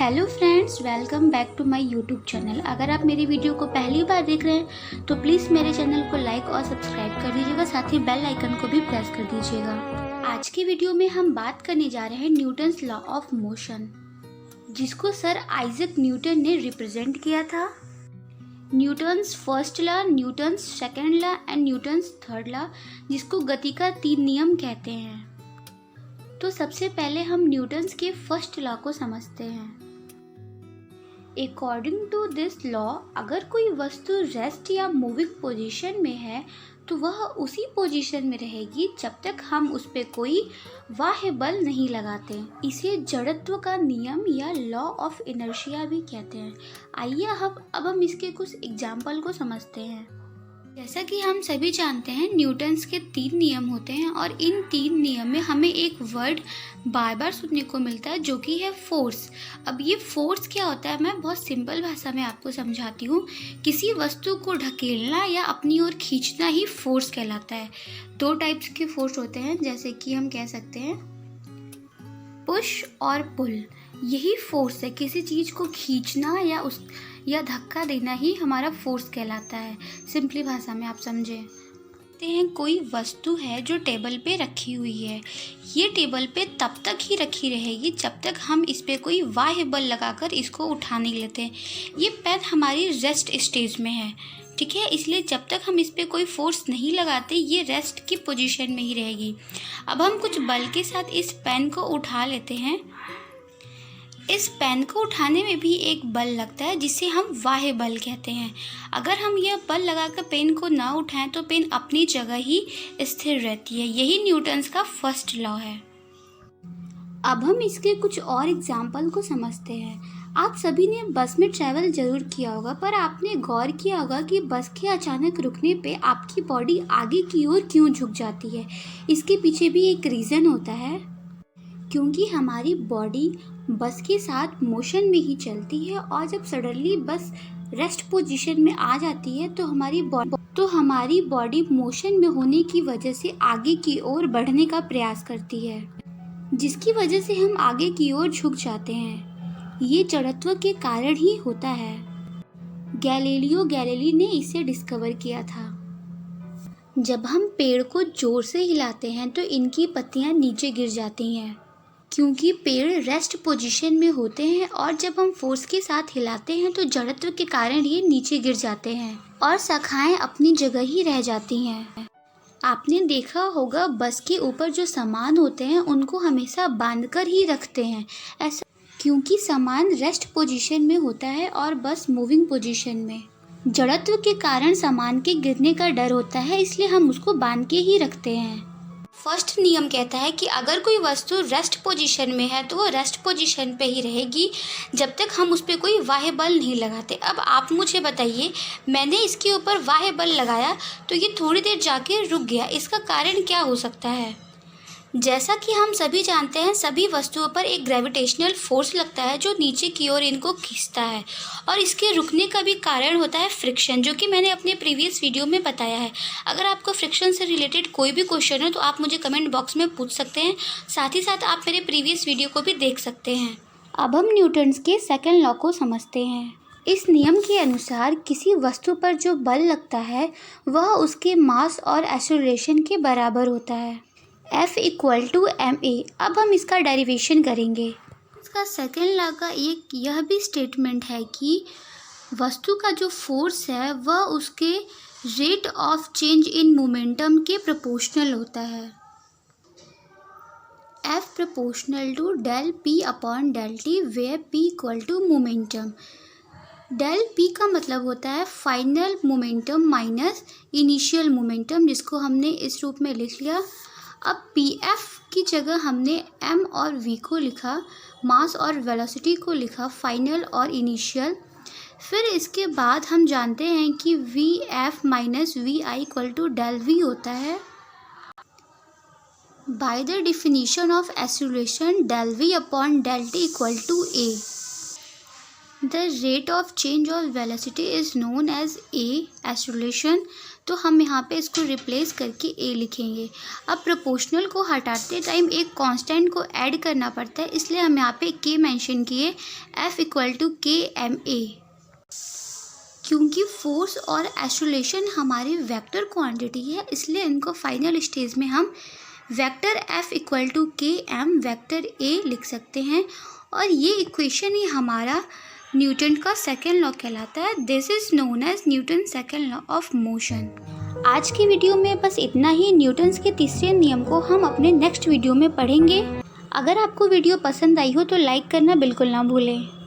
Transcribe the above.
Hello friends, welcome back to my YouTube channel. अगर आप मेरी वीडियो को पहली बार देख रहे हैं तो प्लीज़ मेरे चैनल को लाइक और सब्सक्राइब कर दीजिएगा, साथ ही बेल आइकन को भी प्रेस कर दीजिएगा। आज की वीडियो में हम बात करने जा रहे हैं न्यूटन्स लॉ ऑफ मोशन, जिसको सर आइजैक न्यूटन ने रिप्रेजेंट किया था। Newton's first law, Newton's second law and Newton's third law, जिसको गति का 3 नियम कहते हैं। तो सबसे पहले हम न्यूटन्स के फर्स्ट लॉ को समझते हैं। अकॉर्डिंग टू दिस लॉ, अगर कोई वस्तु रेस्ट या मूविंग पोजीशन में है तो वह उसी पोजीशन में रहेगी जब तक हम उस पर कोई बाह्य बल नहीं लगाते। इसे जड़त्व का नियम या लॉ ऑफ इनर्शिया भी कहते हैं। आइए अब हम इसके कुछ एग्जाम्पल को समझते हैं। जैसा कि हम सभी जानते हैं, न्यूटन्स के 3 नियम होते हैं और इन 3 नियम में हमें एक वर्ड बार बार सुनने को मिलता है जो कि है फोर्स। अब ये फोर्स क्या होता है, मैं बहुत सिंपल भाषा में आपको समझाती हूँ। किसी वस्तु को ढकेलना या अपनी ओर खींचना ही फोर्स कहलाता है। 2 टाइप्स के फोर्स होते हैं, जैसे कि हम कह सकते हैं पुश और पुल। यही फोर्स है, किसी चीज़ को खींचना या धक्का देना ही हमारा फोर्स कहलाता है। सिंपली भाषा में आप समझें। देखते हैं, कोई वस्तु है जो टेबल पे रखी हुई है। ये टेबल पे तब तक ही रखी रहेगी जब तक हम इस पे कोई बाह्य बल लगाकर इसको उठा नहीं लेते। ये पेन हमारी रेस्ट स्टेज में है, ठीक है, इसलिए जब तक हम इस पे कोई फोर्स नहीं लगाते ये रेस्ट की पोजीशन में ही रहेगी। अब हम कुछ बल के साथ इस पेन को उठा लेते हैं। इस पेन को उठाने में भी एक बल लगता है जिसे हम बाह्य बल कहते हैं। अगर हम यह बल लगाकर पेन को ना उठाएं तो पेन अपनी जगह ही स्थिर रहती है। यही न्यूटन्स का फर्स्ट लॉ है। अब हम इसके कुछ और एग्जाम्पल को समझते हैं। आप सभी ने बस में ट्रैवल जरूर किया होगा, पर आपने गौर किया होगा कि बस के अचानक रुकने पे आपकी बॉडी आगे की ओर क्यों झुक जाती है। इसके पीछे भी एक रीज़न होता है, क्योंकि हमारी बॉडी बस के साथ मोशन में ही चलती है और जब सडनली बस रेस्ट पोजीशन में आ जाती है तो हमारी बॉडी मोशन में होने की वजह से आगे की ओर बढ़ने का प्रयास करती है, जिसकी वजह से हम आगे की ओर झुक जाते हैं। ये जड़त्व के कारण ही होता है। गैलीलियो गैलीली ने इसे डिस्कवर किया था। जब हम पेड़ को जोर से हिलाते हैं तो इनकी पत्तियां नीचे गिर जाती हैं, क्योंकि पेड़ रेस्ट पोजीशन में होते हैं और जब हम फोर्स के साथ हिलाते हैं तो जड़त्व के कारण ये नीचे गिर जाते हैं और शाखाएं अपनी जगह ही रह जाती हैं। आपने देखा होगा, बस के ऊपर जो सामान होते हैं उनको हमेशा बांधकर ही रखते हैं, ऐसा क्योंकि सामान रेस्ट पोजीशन में होता है और बस मूविंग पोजीशन में। जड़त्व के कारण सामान के गिरने का डर होता है, इसलिए हम उसको बांध के ही रखते हैं। फर्स्ट नियम कहता है कि अगर कोई वस्तु रेस्ट पोजीशन में है तो वो रेस्ट पोजीशन पे ही रहेगी जब तक हम उस पर कोई बाह्य बल नहीं लगाते। अब आप मुझे बताइए, मैंने इसके ऊपर बाह्य बल लगाया तो ये थोड़ी देर जाके रुक गया, इसका कारण क्या हो सकता है? जैसा कि हम सभी जानते हैं, सभी वस्तुओं पर एक ग्रेविटेशनल फोर्स लगता है जो नीचे की ओर इनको खींचता है, और इसके रुकने का भी कारण होता है फ्रिक्शन, जो कि मैंने अपने प्रीवियस वीडियो में बताया है। अगर आपको फ्रिक्शन से रिलेटेड कोई भी क्वेश्चन हो तो आप मुझे कमेंट बॉक्स में पूछ सकते हैं, साथ ही साथ आप मेरे प्रीवियस वीडियो को भी देख सकते हैं। अब हम न्यूटन्स के सेकेंड लॉ को समझते हैं। इस नियम के अनुसार किसी वस्तु पर जो बल लगता है वह उसके मास और एक्सेलरेशन के बराबर होता है, F = ma। अब हम इसका डेरिवेशन करेंगे। इसका सेकेंड लॉ का एक यह भी स्टेटमेंट है कि वस्तु का जो फोर्स है वह उसके rate of change in momentum के प्रोपोर्शनल होता है। F = del P/del T, where P = momentum. del P का मतलब होता है final momentum minus initial momentum, जिसको हमने इस रूप में लिख लिया। अब Pf की जगह हमने m और v को लिखा, मास और वेलोसिटी को लिखा, फाइनल और इनिशियल। फिर इसके बाद हम जानते हैं कि Vf - Vi = del V होता है। By the definition of acceleration, del V/del T = a। The rate of change of velocity is known as a acceleration. तो हम यहाँ पे इसको रिप्लेस करके ए लिखेंगे। अब प्रोपोर्शनल को हटाते टाइम एक कांस्टेंट को ऐड करना पड़ता है, इसलिए हम यहाँ पे के मेंशन किए, F = KMA। क्योंकि फोर्स और एक्सेलरेशन हमारी वेक्टर क्वांटिटी है, इसलिए इनको फाइनल स्टेज में हम vector F = KM vector A लिख सकते हैं। और ये इक्वेशन ही हमारा न्यूटन का सेकेंड लॉ कहलाता है। This is known as Newton second law of motion. आज की वीडियो में बस इतना ही। न्यूटन्स के तीसरे नियम को हम अपने नेक्स्ट वीडियो में पढ़ेंगे। अगर आपको वीडियो पसंद आई हो तो लाइक करना बिल्कुल ना भूलें।